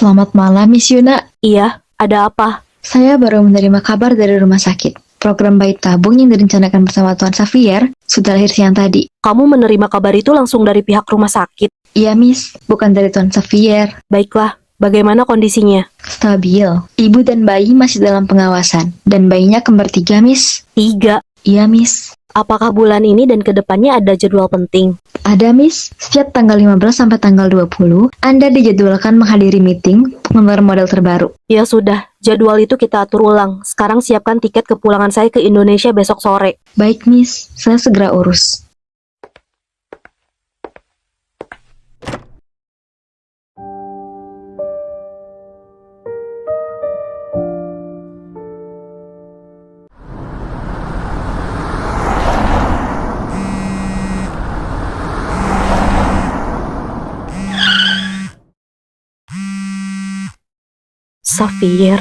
Selamat malam, Miss Yuna. Iya, ada apa? Saya baru menerima kabar dari rumah sakit. Program bayi tabung yang direncanakan bersama Tuan Xavier sudah lahir siang tadi. Kamu menerima kabar itu langsung dari pihak rumah sakit? Iya, Miss. Bukan dari Tuan Xavier. Baiklah, bagaimana kondisinya? Stabil. Ibu dan bayi masih dalam pengawasan. Dan bayinya kembar 3, Miss. 3. Iya, Miss. Apakah bulan ini dan kedepannya ada jadwal penting? Ada, Miss. Setiap tanggal 15 sampai tanggal 20, Anda dijadwalkan menghadiri meeting pengeluaran model terbaru. Ya sudah, jadwal itu kita atur ulang. Sekarang siapkan tiket kepulangan saya ke Indonesia besok sore. Baik, Miss. Saya segera urus. Xavier.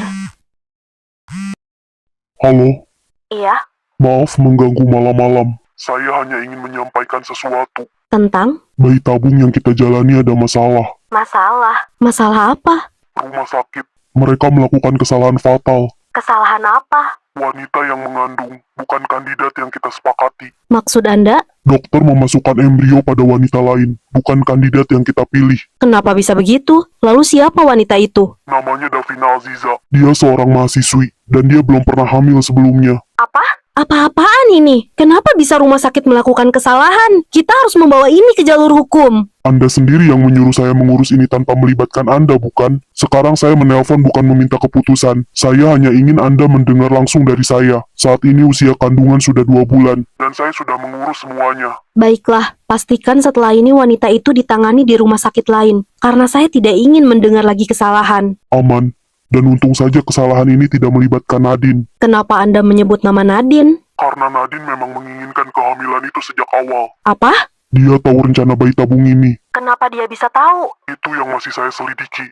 Halo, Iya. maaf mengganggu malam-malam. Saya hanya ingin menyampaikan sesuatu. Tentang? Bayi tabung yang kita jalani ada masalah. Masalah. Masalah apa? Rumah sakit, mereka melakukan kesalahan fatal. Kesalahan apa? Wanita yang mengandung bukan kandidat yang kita sepakati. Maksud Anda? Dokter memasukkan embrio pada wanita lain, bukan kandidat yang kita pilih. Kenapa bisa begitu? Lalu siapa wanita itu? Namanya Davina Aziza. Dia seorang mahasiswi, dan dia belum pernah hamil sebelumnya. Apa? Apa-apaan ini? Kenapa bisa rumah sakit melakukan kesalahan? Kita harus membawa ini ke jalur hukum. Anda sendiri yang menyuruh saya mengurus ini tanpa melibatkan Anda, bukan? Sekarang saya menelpon bukan meminta keputusan. Saya hanya ingin Anda mendengar langsung dari saya. Saat ini usia kandungan sudah 2 bulan, dan saya sudah mengurus semuanya. Baiklah, pastikan setelah ini wanita itu ditangani di rumah sakit lain. Karena saya tidak ingin mendengar lagi kesalahan. Aman. Dan untung saja kesalahan ini tidak melibatkan Nadine. Kenapa Anda menyebut nama Nadine? Karena Nadine memang menginginkan kehamilan itu sejak awal. Apa? Dia tahu rencana bayi tabung ini. Kenapa dia bisa tahu? Itu yang masih saya selidiki.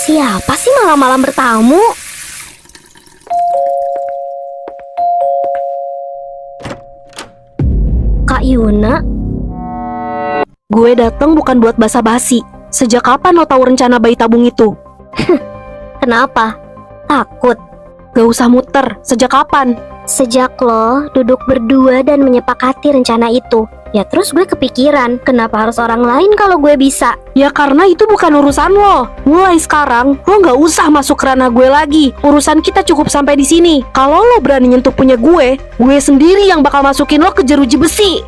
Siapa sih malam-malam bertamu? Kak Yuna? Gue datang bukan buat basa-basi. Sejak kapan lo tahu rencana bayi tabung itu? Kenapa? Takut? Gak usah muter. Sejak kapan? Sejak lo duduk berdua dan menyepakati rencana itu. Ya terus gue kepikiran, kenapa harus orang lain kalau gue bisa? Ya karena itu bukan urusan lo. Mulai sekarang, lo gak usah masuk ranah gue lagi. Urusan kita cukup sampai di sini. Kalau lo berani nyentuh punya gue sendiri yang bakal masukin lo ke jeruji besi.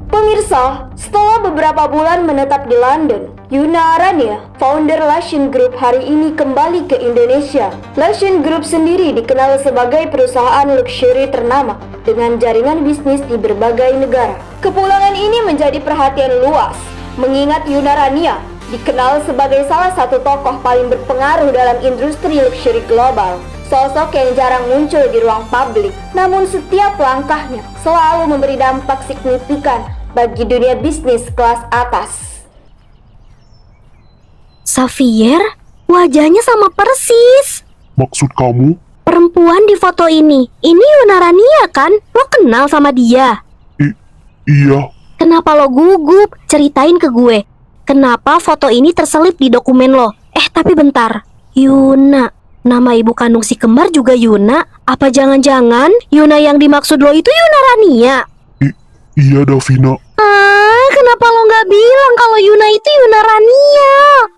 Pemirsa, setelah beberapa bulan menetap di London, Yuna Arania, founder Lation Group hari ini kembali ke Indonesia. Lation Group sendiri dikenal sebagai perusahaan luxury ternama dengan jaringan bisnis di berbagai negara. Kepulangan ini menjadi perhatian luas, mengingat Yuna Arania dikenal sebagai salah satu tokoh paling berpengaruh dalam industri luxury global. Sosok yang jarang muncul di ruang publik, namun setiap langkahnya selalu memberi dampak signifikan bagi dunia bisnis kelas atas. Xavier? Wajahnya sama persis. Maksud kamu? Perempuan di foto ini Yuna Rania kan? Lo kenal sama dia? Iya. Kenapa lo gugup? Ceritain ke gue. Kenapa foto ini terselip di dokumen lo? Tapi bentar. Yuna. Nama ibu kandung si kembar juga Yuna? Apa jangan-jangan Yuna yang dimaksud lo itu Yuna Rania? Iya, Davina. Kenapa lo gak bilang kalau Yuna itu Yuna Rania?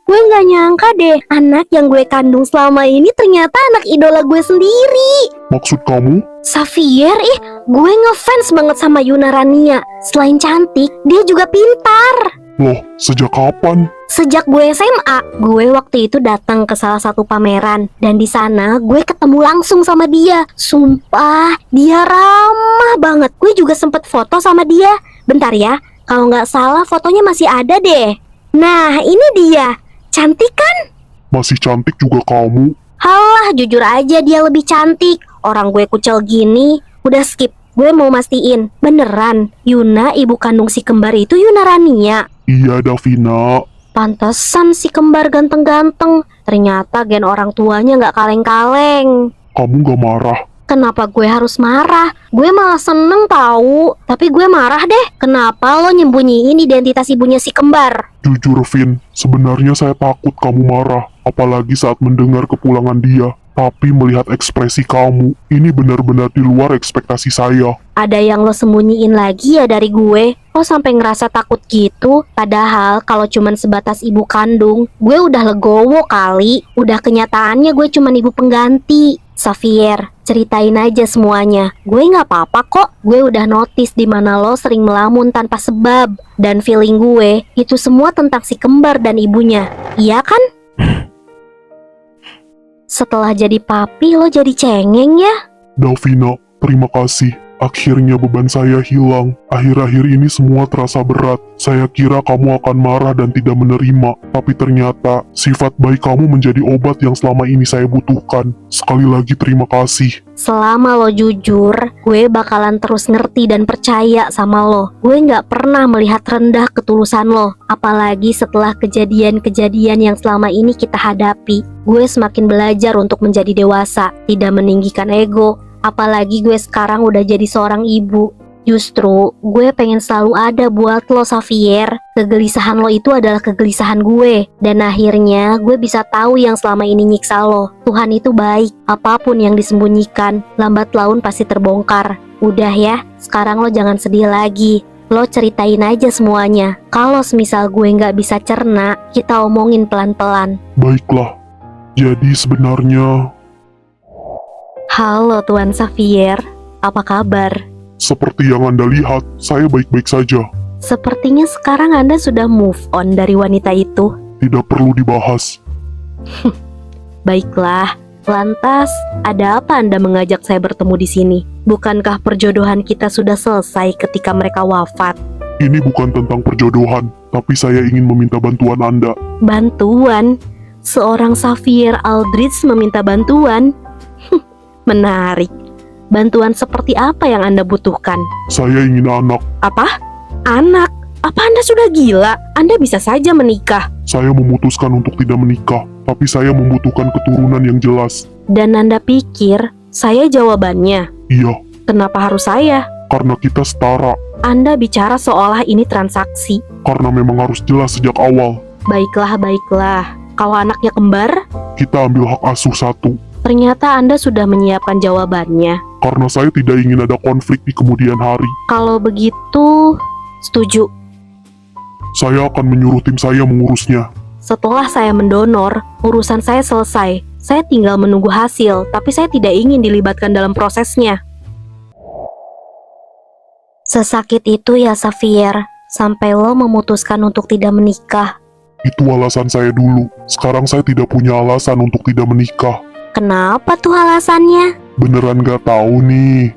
Gue gak nyangka deh, anak yang gue kandung selama ini ternyata anak idola gue sendiri. Maksud kamu? Xavier, gue ngefans banget sama Yuna Rania. Selain cantik, dia juga pintar. Loh, sejak kapan? Sejak gue SMA, gue waktu itu datang ke salah satu pameran. Dan di sana gue ketemu langsung sama dia. Sumpah, dia ramah banget. Gue juga sempet foto sama dia. Bentar ya, kalau nggak salah fotonya masih ada deh. Nah, ini dia. Cantik kan? Masih cantik juga kamu. Halah, jujur aja dia lebih cantik. Orang gue kucel gini. Udah skip. gue mau mastiin, beneran Yuna ibu kandung si kembar itu Yuna Rania? Iya Davina, Pantesan si kembar ganteng-ganteng. Ternyata gen orang tuanya nggak kaleng-kaleng. kamu gak marah? Kenapa gue harus marah? Gue malah seneng tahu. Tapi gue marah deh. Kenapa lo nyembunyiin identitas ibunya si kembar? Jujur Vin, sebenarnya saya takut kamu marah, apalagi saat mendengar kepulangan dia. Tapi melihat ekspresi kamu, ini benar-benar di luar ekspektasi saya. Ada yang lo sembunyiin lagi ya dari gue? Lo sampai ngerasa takut gitu? Padahal kalau cuman sebatas ibu kandung, gue udah legowo kali. Udah kenyataannya gue cuman ibu pengganti. Xavier, ceritain aja semuanya. Gue nggak apa-apa kok. Gue udah notice di mana lo sering melamun tanpa sebab. Dan feeling gue, itu semua tentang si kembar dan ibunya. Iya kan? Setelah jadi papi, lo jadi cengeng ya? Davina, terima kasih. Akhirnya beban saya hilang. Akhir-akhir ini semua terasa berat. Saya kira kamu akan marah dan tidak menerima. Tapi ternyata, sifat baik kamu menjadi obat yang selama ini saya butuhkan. Sekali lagi terima kasih. Selama lo jujur, gue bakalan terus ngerti dan percaya sama lo. Gue gak pernah melihat rendah ketulusan lo. Apalagi setelah kejadian-kejadian yang selama ini kita hadapi. Gue semakin belajar untuk menjadi dewasa, tidak meninggikan ego. Apalagi gue sekarang udah jadi seorang ibu. Justru, gue pengen selalu ada buat lo, Xavier. Kegelisahan lo itu adalah kegelisahan gue. Dan akhirnya, gue bisa tahu yang selama ini nyiksa lo. Tuhan itu baik. Apapun yang disembunyikan, lambat laun pasti terbongkar. Udah ya, sekarang lo jangan sedih lagi. Lo ceritain aja semuanya. Kalau semisal gue nggak bisa cerna, kita omongin pelan-pelan. Baiklah. Jadi sebenarnya, Halo Tuan Xavier, apa kabar? seperti yang Anda lihat, saya baik-baik saja. Sepertinya sekarang Anda sudah move on dari wanita itu. Tidak perlu dibahas. Baiklah, lantas ada apa Anda mengajak saya bertemu di sini? Bukankah perjodohan kita sudah selesai ketika mereka wafat? Ini bukan tentang perjodohan, tapi saya ingin meminta bantuan Anda. Bantuan? Seorang Xavier Aldrich meminta bantuan? Menarik. Bantuan seperti apa yang Anda butuhkan? Saya ingin anak. Apa? Anak? Apa Anda sudah gila? Anda bisa saja menikah. Saya memutuskan untuk tidak menikah, tapi saya membutuhkan keturunan yang jelas. Dan Anda pikir saya jawabannya? Iya, Kenapa harus saya? karena kita setara. Anda bicara seolah ini transaksi. Karena memang harus jelas sejak awal. Baiklah, baiklah. Kalau anaknya kembar, Kita ambil hak asuh satu. ternyata Anda sudah menyiapkan jawabannya. Karena saya tidak ingin ada konflik di kemudian hari. Kalau begitu, setuju. Saya akan menyuruh tim saya mengurusnya. Setelah saya mendonor, urusan saya selesai. Saya tinggal menunggu hasil, tapi saya tidak ingin dilibatkan dalam prosesnya. Sesakit itu ya Xavier, sampai lo memutuskan untuk tidak menikah. Itu alasan saya dulu. Sekarang saya tidak punya alasan untuk tidak menikah. Kenapa tuh alasannya? Beneran gak tahu nih.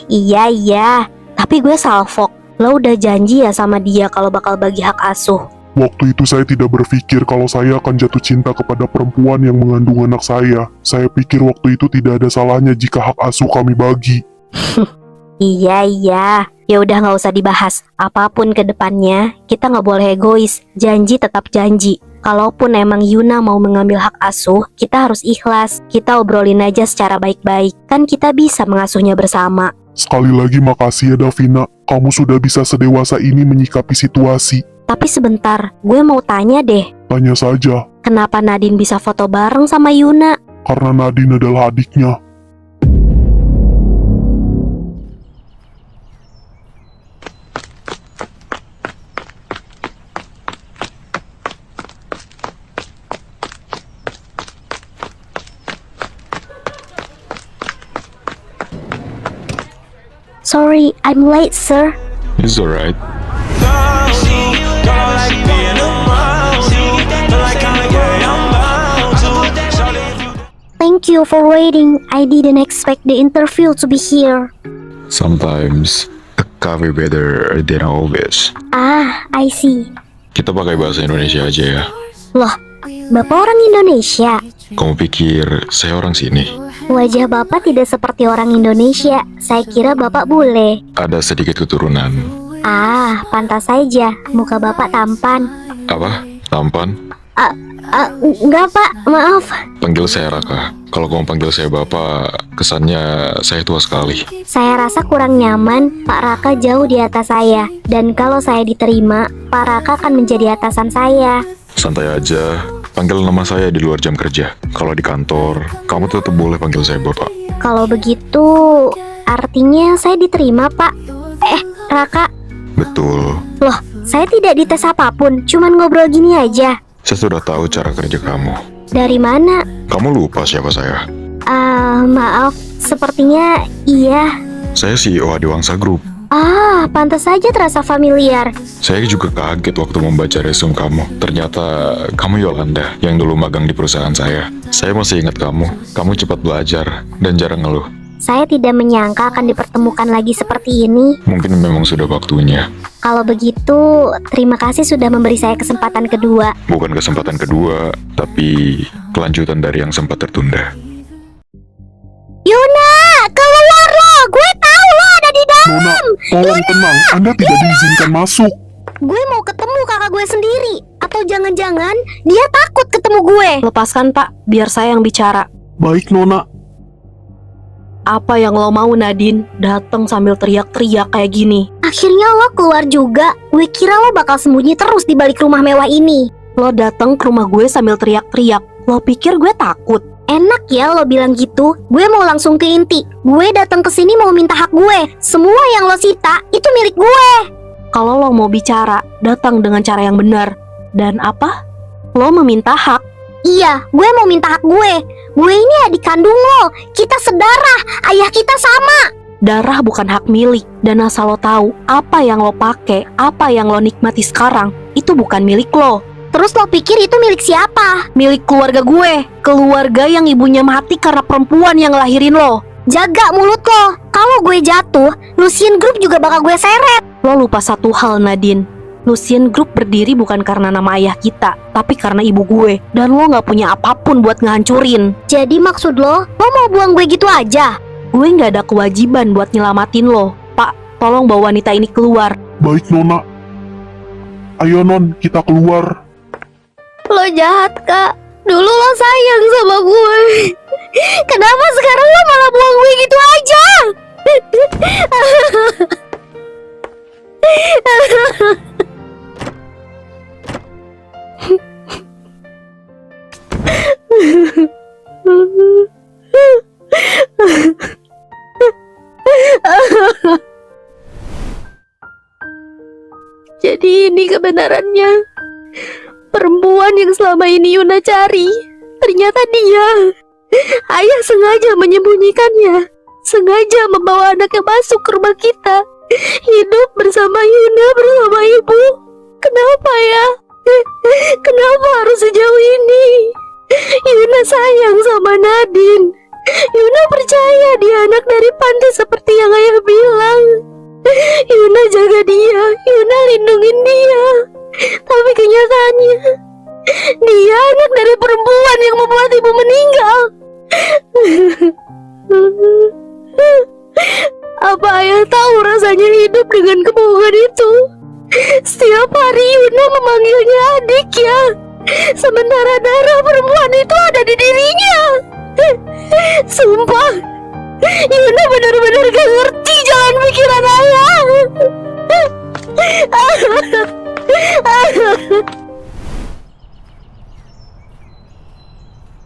Iya, tapi gue salfok. Lo udah janji ya sama dia kalau bakal bagi hak asuh. Waktu itu saya tidak berpikir kalau saya akan jatuh cinta kepada perempuan yang mengandung anak saya. Saya pikir waktu itu tidak ada salahnya jika hak asuh kami bagi. Iya, ya udah nggak usah dibahas. Apapun ke depannya, kita nggak boleh egois. Janji tetap janji. Kalaupun emang Yuna mau mengambil hak asuh, kita harus ikhlas. Kita obrolin aja secara baik-baik. Kan kita bisa mengasuhnya bersama. Sekali lagi makasih ya Davina. Kamu sudah bisa sedewasa ini menyikapi situasi. Tapi sebentar, gue mau tanya deh. Tanya saja, Kenapa Nadine bisa foto bareng sama Yuna? karena Nadine adalah adiknya. Sorry, I'm late, sir. It's alright. Thank you for waiting. I didn't expect the interview to be here. Sometimes a cafe better than always. Ah, I see. Kita pakai bahasa Indonesia aja ya. Loh, Bapak orang Indonesia? Kamu pikir saya orang sini? Wajah Bapak tidak seperti orang Indonesia. Saya kira Bapak bule. Ada sedikit keturunan. Ah, pantas saja. Muka Bapak tampan. Apa? Tampan? Enggak Pak, maaf. Panggil saya Raka. Kalau kamu panggil saya Bapak, kesannya saya tua sekali. Saya rasa kurang nyaman. Pak Raka jauh di atas saya. Dan kalau saya diterima, Pak Raka akan menjadi atasan saya. Santai aja. Panggil nama saya di luar jam kerja. Kalau di kantor, kamu tetap boleh panggil saya Bapak. Kalau begitu, artinya saya diterima Pak. Raka. Betul. Loh, saya tidak dites apapun. Cuman ngobrol gini aja. Saya sudah tahu cara kerja kamu. Dari mana? Kamu lupa siapa saya? Maaf. Sepertinya iya. Saya CEO Adiwangsa Group. Pantas saja terasa familiar. Saya juga kaget waktu membaca resume kamu. Ternyata kamu Yolanda yang dulu magang di perusahaan saya. Saya masih ingat kamu. Kamu cepat belajar dan jarang ngeluh. Saya tidak menyangka akan dipertemukan lagi seperti ini. Mungkin memang sudah waktunya. Kalau begitu, terima kasih sudah memberi saya kesempatan kedua. Bukan kesempatan kedua, tapi kelanjutan dari yang sempat tertunda. Yuna, keluar lo! Gue tahu lo ada di dalam! Nona, tolong tenang, Anda tidak diizinkan masuk. Gue mau ketemu kakak gue sendiri. Atau jangan-jangan dia takut ketemu gue. Lepaskan Pak, biar saya yang bicara. Baik Nona. Apa yang lo mau Nadine? Datang sambil teriak-teriak kayak gini. Akhirnya lo keluar juga. Gue kira lo bakal sembunyi terus di balik rumah mewah ini. Lo datang ke rumah gue sambil teriak-teriak. Lo pikir gue takut? Enak ya lo bilang gitu. Gue mau langsung ke inti. Gue datang ke sini mau minta hak gue. Semua yang lo sita itu milik gue. Kalau lo mau bicara, datang dengan cara yang benar. Dan apa? Lo meminta hak. Iya, gue mau minta hak gue. Gue ini adik kandung lo. Kita sedarah. Ayah kita sama. Darah bukan hak milik. Dan asal lo tahu, apa yang lo pakai, apa yang lo nikmati sekarang, itu bukan milik lo. Terus lo pikir itu milik siapa? Milik keluarga gue. Keluarga yang ibunya mati karena perempuan yang ngelahirin lo. Jaga mulut lo. Kalau gue jatuh, Lucien Group juga bakal gue seret. Lo lupa satu hal Nadine. Lucien Group berdiri bukan karena nama ayah kita, tapi karena ibu gue. Dan lo gak punya apapun buat ngehancurin. Jadi maksud lo mau buang gue gitu aja? Gue gak ada kewajiban buat nyelamatin lo. Pak, tolong bawa wanita ini keluar. Baik Nona. Ayo Non, kita keluar. Lo jahat kak. Dulu lo sayang sama gue. Kenapa sekarang lo malah buang gue gitu aja? Jadi ini kebenarannya. Perempuan yang selama ini Yuna cari, ternyata dia. Ayah sengaja menyembunyikannya. Sengaja membawa anaknya masuk ke rumah kita. Hidup bersama Yuna, bersama ibu. Kenapa ya? Kenapa harus sejauh ini? Yuna sayang sama Nadine. Yuna percaya dia anak dari panti seperti yang ayah bilang. Yuna jaga dia, Yuna lindungin dia. Tapi kenyataannya, dia anak dari perempuan yang membuat ibu meninggal. Apa ayah tahu rasanya hidup dengan kebohongan itu? Setiap hari Yuna memanggilnya adik ya. Sementara darah perempuan itu ada di dirinya. Sumpah, Yuna benar-benar gak ngerti jalan pikiran ayah.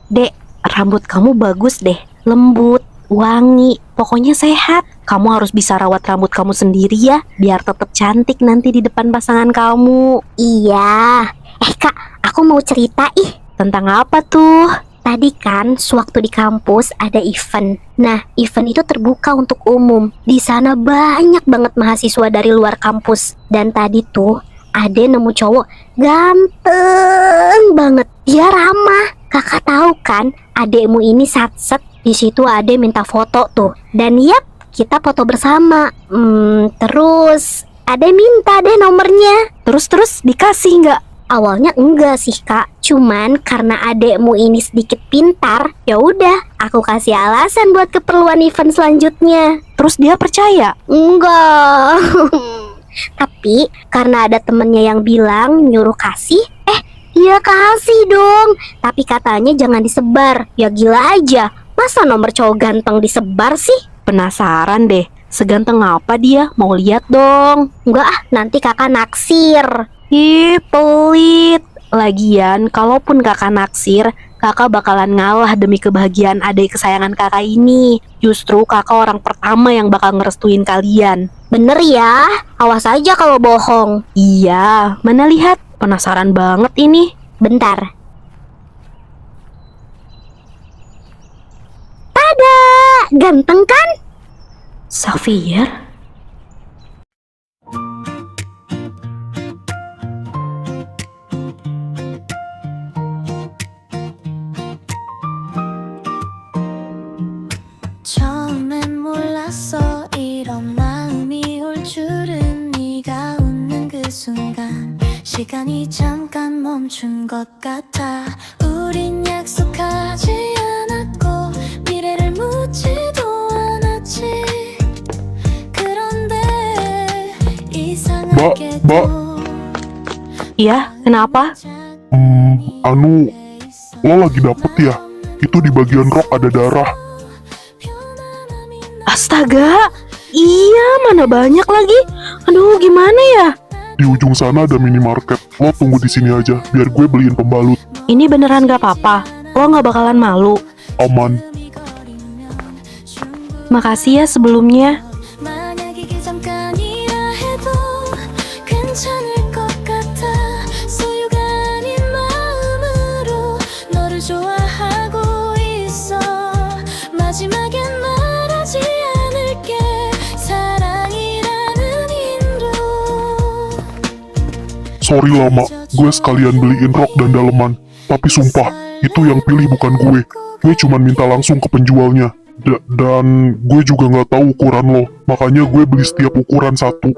Dek, rambut kamu bagus deh. Lembut, wangi, pokoknya sehat. Kamu harus bisa rawat rambut kamu sendiri ya, biar tetap cantik nanti di depan pasangan kamu. Iya. Kak, aku mau cerita Tentang apa tuh? Tadi kan sewaktu di kampus ada event. Nah, event itu terbuka untuk umum. Di sana banyak banget mahasiswa dari luar kampus. Dan tadi tuh Ade nemu cowok ganteng banget. Dia ramah. Kakak tahu kan, adekmu ini satset. Di situ Ade minta foto tuh. Dan yap, kita foto bersama. Terus Ade minta deh nomornya. Terus dikasih nggak? Awalnya enggak sih kak, cuman karena adekmu ini sedikit pintar, ya udah aku kasih alasan buat keperluan event selanjutnya. Terus dia percaya? Enggak. Tapi karena ada temennya yang bilang nyuruh kasih, iya kasih dong. Tapi katanya jangan disebar. Ya gila aja, masa nomor cowok ganteng disebar sih? Penasaran deh, seganteng apa dia? Mau lihat dong. Enggak ah, nanti kakak naksir. Ih, pelit. Lagian, kalaupun kakak naksir, kakak bakalan ngalah demi kebahagiaan adik kesayangan kakak ini. Justru kakak orang pertama yang bakal ngerestuin kalian. Bener ya, awas aja kalau bohong. Iya, mana lihat. Penasaran banget ini. Bentar. Tada, ganteng kan? Xavier? 처음엔 몰랐어 이런 마음이 올 줄은 네가 웃는 그 순간 시간이 잠깐 멈춘 것 같아 우린 약속하지 않았고 미래를 묻지도 않았지 그런데 이상하게도 Iya, kenapa? Anu, lo lagi dapet ya? Itu di bagian rok ada darah. Astaga, iya mana banyak lagi. Aduh, gimana ya? Di ujung sana ada minimarket. Lo tunggu di sini aja, biar gue beliin pembalut. Ini beneran gak apa-apa? Lo gak bakalan malu? Aman. Makasih ya sebelumnya. 만약 이게 잠깐이라 해도 괜찮을 것 같아 소유가 아닌 마음으로 너를 좋아하고 있어 마지막엔 말하지 않을게 사랑이라는 힌도 Sorry lama, gue sekalian beliin rok dan daleman. Tapi sumpah, itu yang pilih bukan gue. Gue cuman minta langsung ke penjualnya. Dan gue juga nggak tahu ukuran lo. Makanya gue beli setiap ukuran satu.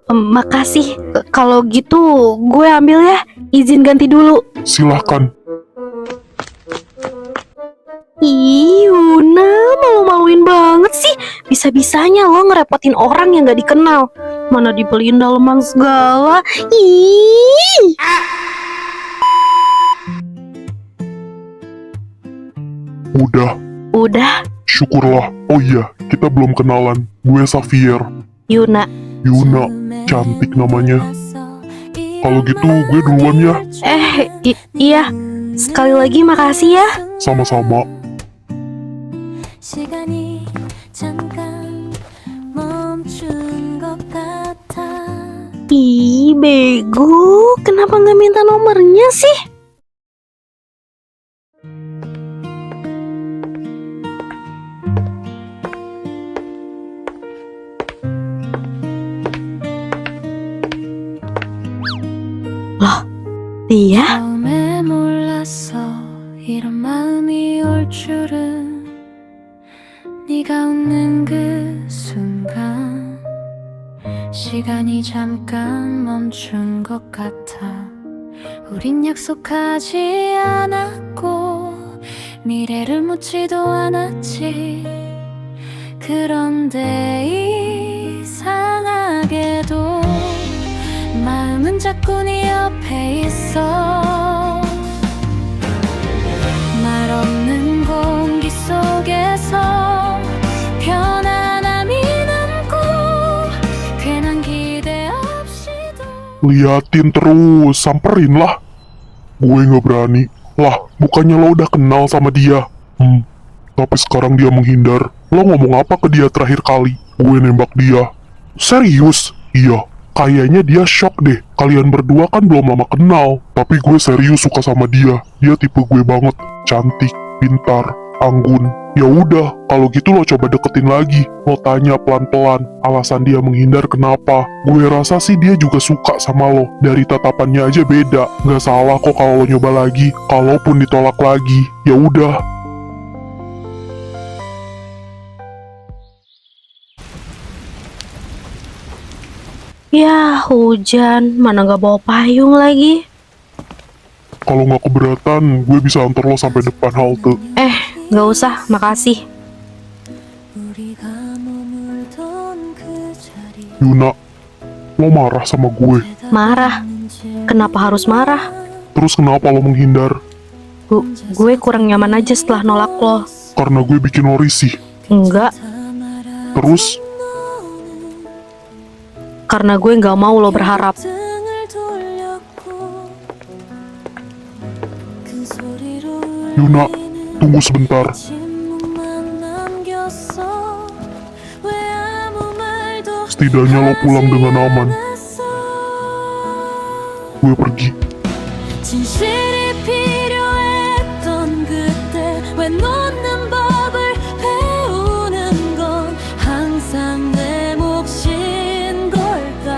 Makasih. Kalau gitu gue ambil ya. Izin ganti dulu. Silahkan. Ih, Yuna, malu-maluin banget sih. Bisa-bisanya lo ngerepotin orang yang gak dikenal. Mana dibeliin daleman segala. Ih. Udah, Syukurlah. Oh iya, kita belum kenalan. Gue Xavier. Yuna. Yuna, cantik namanya. Kalau gitu gue duluan ya. Iya. Sekali lagi makasih ya. Sama-sama. 시간이 잠깐 멈춘 것 같아 Ih, bego. Kenapa gak minta nomornya sih? Loh, dia? 처음에 몰랐어 이런 마음이 올 줄은 네가 웃는 그 순간 시간이 잠깐 멈춘 것 같아 우린 약속하지 않았고 미래를 묻지도 않았지 그런데 이상하게도 마음은 자꾸 네 옆에 있어 말 없는 공기 속에서 편안함이 남고 괜한 기대 없이도 Liatin terus, samperin lah. Gue nggak berani. Lah, bukannya lo udah kenal sama dia? Tapi sekarang dia menghindar. Lo ngomong apa ke dia terakhir kali? Gue nembak dia. Serius? Iya. Kayaknya dia shock deh. Kalian berdua kan belum lama kenal. Tapi gue serius suka sama dia. Dia tipe gue banget. Cantik, pintar, anggun. Ya udah, kalau gitu lo coba deketin lagi. Lo tanya pelan-pelan, alasan dia menghindar kenapa. Gue rasa sih dia juga suka sama lo. Dari tatapannya aja beda. Gak salah kok kalau lo nyoba lagi. Kalaupun ditolak lagi, ya udah. Ya, hujan. Mana gak bawa payung lagi. Kalau nggak keberatan, gue bisa antar lo sampai depan halte. Gak usah, makasih. 우리가 머물던 그 자리 Yuna, lo marah sama gue. Marah? Kenapa harus marah? Terus kenapa lo menghindar? Gue kurang nyaman aja setelah nolak lo. Karena gue bikin lo risih. Enggak, Terus, karena gue gak mau lo berharap. 등을 돌렸고 큰 소리로 Yuna, tunggu sebentar. 침묵만 남겼어 왜 아무 말도 Setidaknya lo pulang dengan aman. 했어 Gue pergi. 진실이 필요했던 그때 왜 놓는 법을 배우는 건 항상 내 몫인 걸까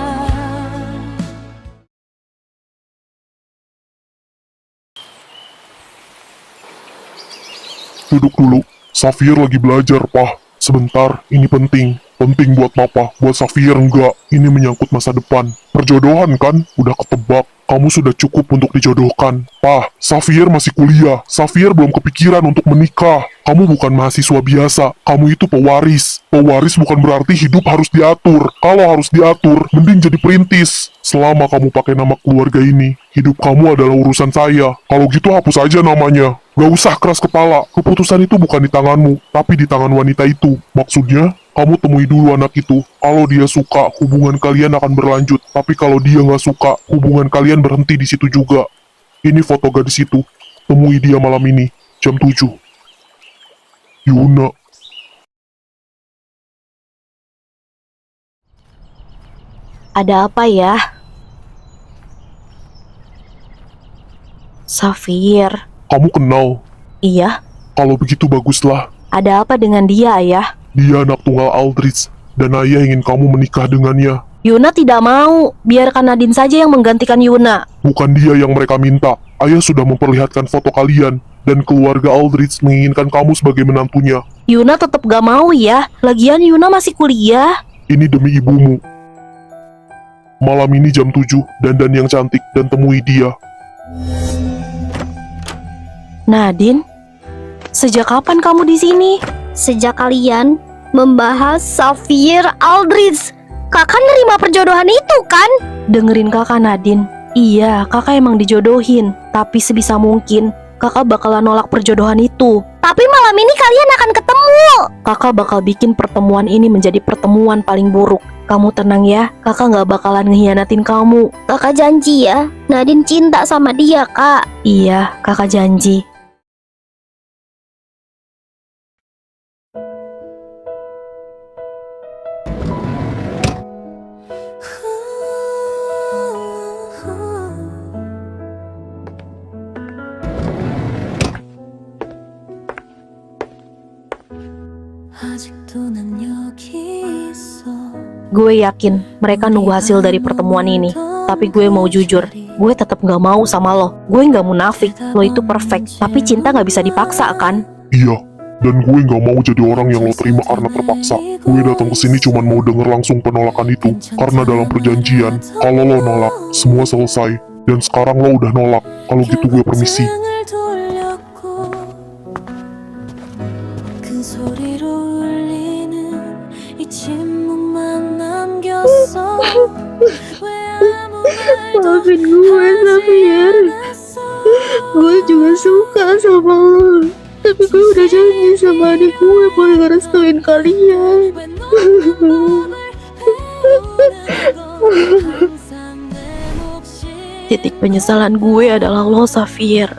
Duduk dulu. Xavier lagi belajar, Pah. Sebentar, ini penting. Penting buat Papa. Buat Xavier enggak. Ini menyangkut masa depan. Perjodohan kan? Udah ketebak. Kamu sudah cukup untuk dijodohkan. Pah, Xavier masih kuliah. Xavier belum kepikiran untuk menikah. Kamu bukan mahasiswa biasa. Kamu itu pewaris. Pewaris bukan berarti hidup harus diatur. Kalau harus diatur, mending jadi perintis. Selama kamu pakai nama keluarga ini, hidup kamu adalah urusan saya. Kalau gitu hapus aja namanya. Gak usah keras kepala. Keputusan itu bukan di tanganmu, tapi di tangan wanita itu. Maksudnya, kamu temui dulu anak itu. Kalau dia suka, hubungan kalian akan berlanjut. Tapi kalau dia nggak suka, hubungan kalian berhenti di situ juga. Ini foto gadis itu. Temui dia malam ini, jam 7. Yuna. Ada apa ya? Xavier. Kamu kenal? Iya, Kalau begitu baguslah. ada apa dengan dia, Ayah? Dia anak tunggal Aldrich, dan ayah ingin kamu menikah dengannya. Yuna tidak mau. Biarkan Nadine saja yang menggantikan Yuna. Bukan dia yang mereka minta. Ayah sudah memperlihatkan foto kalian, dan keluarga Aldrich menginginkan kamu sebagai menantunya. Yuna tetap gak mau ya. Lagian Yuna masih kuliah. Ini demi ibumu. Malam ini jam 7, dandan yang cantik, dan temui dia. Nadine, sejak kapan kamu di sini? Sejak kalian membahas Xavier Aldrich, kakak nerima perjodohan itu kan? Dengerin kakak, Nadine. Iya, kakak emang dijodohin. Tapi sebisa mungkin, kakak bakalan nolak perjodohan itu. Tapi malam ini kalian akan ketemu. Kakak bakal bikin pertemuan ini menjadi pertemuan paling buruk. Kamu tenang ya, kakak gak bakalan ngehianatin kamu. Kakak janji ya, Nadine cinta sama dia, Kak. Iya, kakak janji. 아직도 난 여기 있어 Gue yakin mereka nunggu hasil dari pertemuan ini. Tapi gue mau jujur, gue tetap gak mau sama lo. Gue gak munafik, lo itu perfect. Tapi cinta gak bisa dipaksa kan? Iya, dan gue nggak mau jadi orang yang lo terima karena terpaksa. Gue datang ke sini cuma mau denger langsung penolakan itu. Karena dalam perjanjian, kalau lo nolak, semua selesai. Dan sekarang lo udah nolak. Kalau gitu gue permisi. 등을 돌렸고 큰 소리로 울리는 이 침묵만 남겼어 왜 아무 말도 Maafin gue, Xavier. 했어 Gue juga suka sama lo. Tapi gue udah janji sama adik gue buat ngerestuin kalian. 왜 놓는 법을 배우는 건 항상 내 몫이 Titik penyesalan gue adalah lo, Xavier.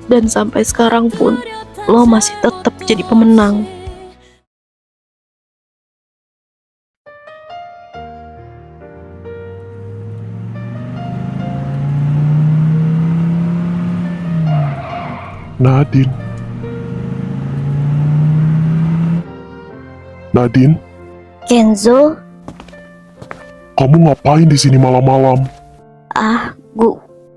Dan sampai sekarang pun, lo masih tetap jadi pemenang. Nadine. Nadine, Kenzo, kamu ngapain di sini malam-malam?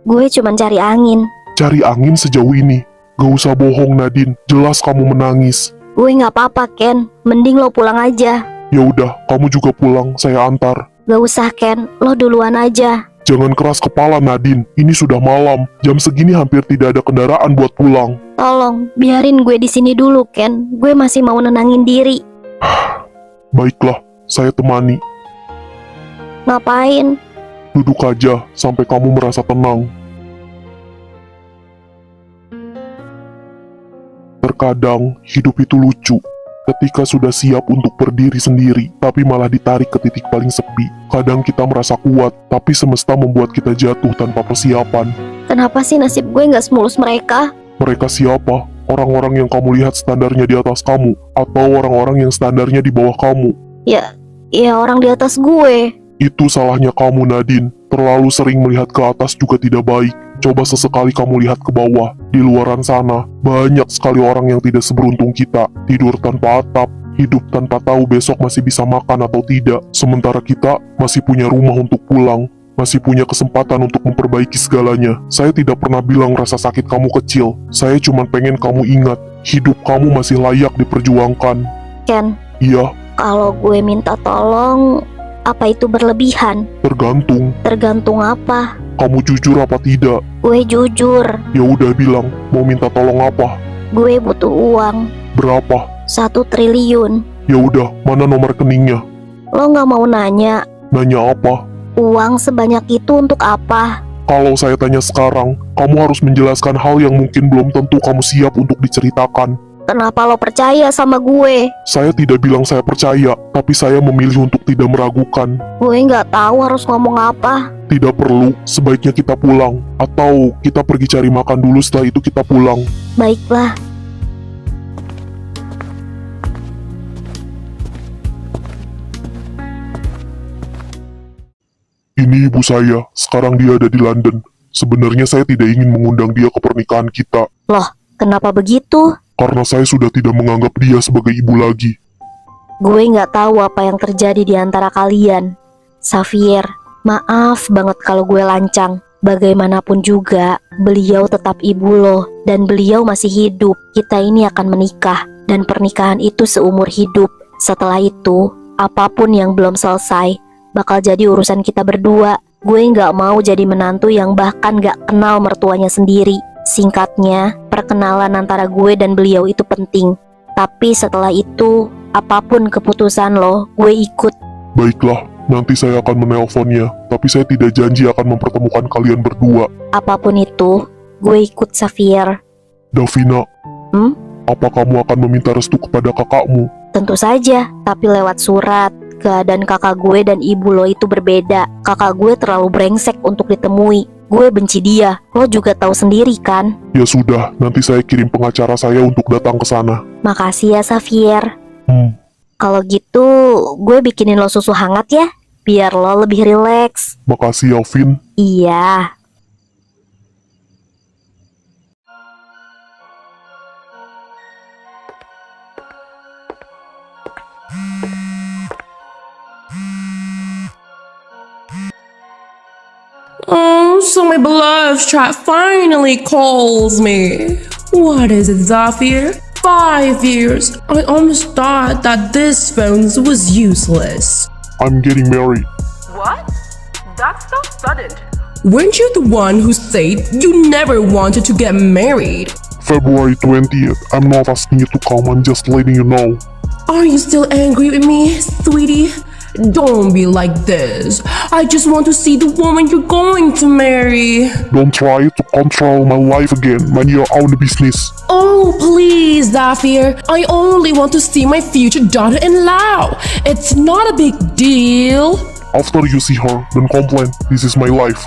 gue cuman cari angin. Cari angin sejauh ini. Gak usah bohong, Nadine. Jelas kamu menangis. Gue nggak apa-apa, Ken. Mending lo pulang aja. Ya udah, kamu juga pulang. Saya antar. Gak usah Ken, lo duluan aja. Jangan keras kepala Nadine, ini sudah malam. Jam segini hampir tidak ada kendaraan buat pulang. Tolong, biarin gue di sini dulu Ken. Gue masih mau nenangin diri. Baiklah, saya temani. Ngapain? Duduk aja sampai kamu merasa tenang. Terkadang hidup itu lucu. Ketika sudah siap untuk berdiri sendiri, tapi malah ditarik ke titik paling sepi. Kadang kita merasa kuat, tapi semesta membuat kita jatuh tanpa persiapan. Kenapa sih nasib gue gak semulus mereka? Mereka siapa? Orang-orang yang kamu lihat standarnya di atas kamu, atau orang-orang yang standarnya di bawah kamu? Ya orang di atas gue. Itu salahnya kamu Nadine. Terlalu sering melihat ke atas juga tidak baik. Coba sesekali kamu lihat ke bawah. Di luaran sana, banyak sekali orang yang tidak seberuntung kita. Tidur tanpa atap, hidup tanpa tahu besok masih bisa makan atau tidak. Sementara kita masih punya rumah untuk pulang, masih punya kesempatan untuk memperbaiki segalanya. Saya tidak pernah bilang rasa sakit kamu kecil. Saya cuma pengen kamu ingat, hidup kamu masih layak diperjuangkan. Ken, Iya, kalau gue minta tolong, apa itu berlebihan? tergantung. Tergantung apa? Kamu jujur apa tidak? Gue jujur, Ya udah bilang, mau minta tolong apa? gue butuh uang Berapa? 1 triliun. Ya udah, mana nomor rekeningnya? Lo gak mau nanya, Nanya apa? uang sebanyak itu untuk apa? Kalau saya tanya sekarang, kamu harus menjelaskan hal yang mungkin belum tentu kamu siap untuk diceritakan. Kenapa lo percaya sama gue? Saya tidak bilang saya percaya, tapi saya memilih untuk tidak meragukan. Gue gak tahu harus ngomong apa. Tidak perlu, sebaiknya kita pulang. Atau kita pergi cari makan dulu, setelah itu kita pulang. Baiklah. Ini ibu saya, sekarang dia ada di London. Sebenarnya saya tidak ingin mengundang dia ke pernikahan kita, Loh, kenapa begitu? karena saya sudah tidak menganggap dia sebagai ibu lagi. Gue gak tahu apa yang terjadi di antara kalian. Xavier, maaf banget kalau gue lancang. Bagaimanapun juga, beliau tetap ibu lo, dan beliau masih hidup. Kita ini akan menikah, dan pernikahan itu seumur hidup. Setelah itu, apapun yang belum selesai, bakal jadi urusan kita berdua. Gue gak mau jadi menantu yang bahkan gak kenal mertuanya sendiri. Singkatnya, perkenalan antara gue dan beliau itu penting. Tapi setelah itu, apapun keputusan lo, gue ikut. Baiklah, nanti saya akan menelponnya, tapi saya tidak janji akan mempertemukan kalian berdua. Apapun itu, gue ikut Xavier. Davina, Hmm? apa kamu akan meminta restu kepada kakakmu? Tentu saja, tapi lewat surat. Keadaan kakak gue dan ibu lo itu berbeda. Kakak gue terlalu brengsek untuk ditemui. Gue benci dia. Lo juga tahu sendiri kan? Ya sudah, nanti saya kirim pengacara saya untuk datang ke sana. Makasih ya Xavier. Hmm, Kalau gitu, gue bikinin lo susu hangat ya, biar lo lebih rileks. makasih ya, Vin. Iya. Oh, so my beloved chat finally calls me. What is it, Zafir? 5 years. I almost thought that this phone was useless. I'm getting married. What? That's so sudden. Weren't you the one who said you never wanted to get married? February 20th. I'm not asking you to come, I'm just letting you know. Are you still angry with me, sweetie? Don't be like this. I just want to see the woman you're going to marry. Don't try to control my life again. Mind your own business. Oh, please, Zafir. I only want to see my future daughter-in-law. It's not a big deal. After you see her, don't complain. This is my life.